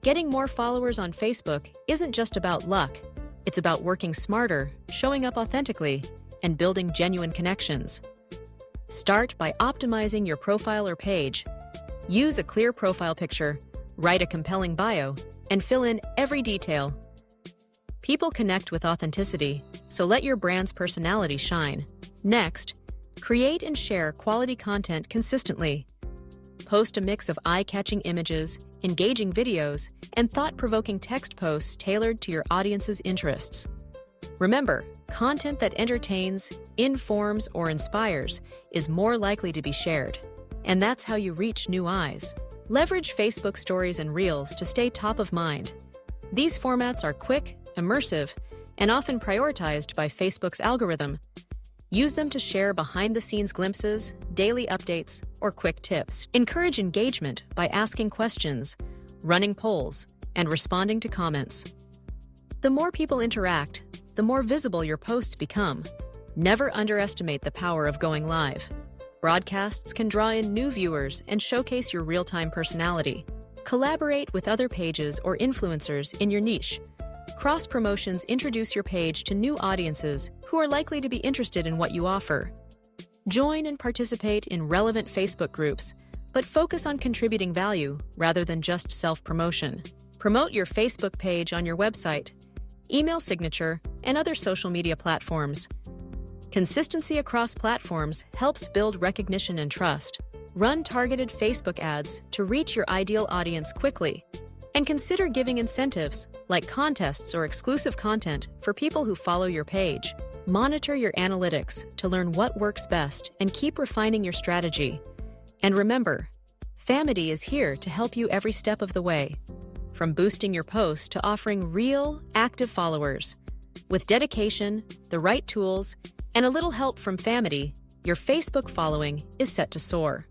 Getting more followers on Facebook isn't just about luck. It's about working smarter, showing up authentically, and building genuine connections. Start by optimizing your profile or page. Use a clear profile picture, write a compelling bio, and fill in every detail. People connect with authenticity, so let your brand's personality shine. Next, create and share quality content consistently. Post a mix of eye-catching images, engaging videos, and thought-provoking text posts tailored to your audience's interests. Remember, content that entertains, informs, or inspires is more likely to be shared. And that's how you reach new eyes. Leverage Facebook Stories and Reels to stay top of mind. These formats are quick, immersive, and often prioritized by Facebook's algorithm. Use them to share behind-the-scenes glimpses, daily updates, or quick tips. Encourage engagement by asking questions, running polls, and responding to comments. The more people interact, the more visible your posts become. Never underestimate the power of going live. Broadcasts can draw in new viewers and showcase your real-time personality. Collaborate with other pages or influencers in your niche. Cross-promotions introduce your page to new audiences who are likely to be interested in what you offer. Join and participate in relevant Facebook groups, but focus on contributing value rather than just self-promotion. Promote your Facebook page on your website, email signature, and other social media platforms. Consistency across platforms helps build recognition and trust. Run targeted Facebook ads to reach your ideal audience quickly. And consider giving incentives, like contests or exclusive content, for people who follow your page. Monitor your analytics to learn what works best and keep refining your strategy. And remember, Famety is here to help you every step of the way, from boosting your post to offering real, active followers. With dedication, the right tools, and a little help from Famety, your Facebook following is set to soar.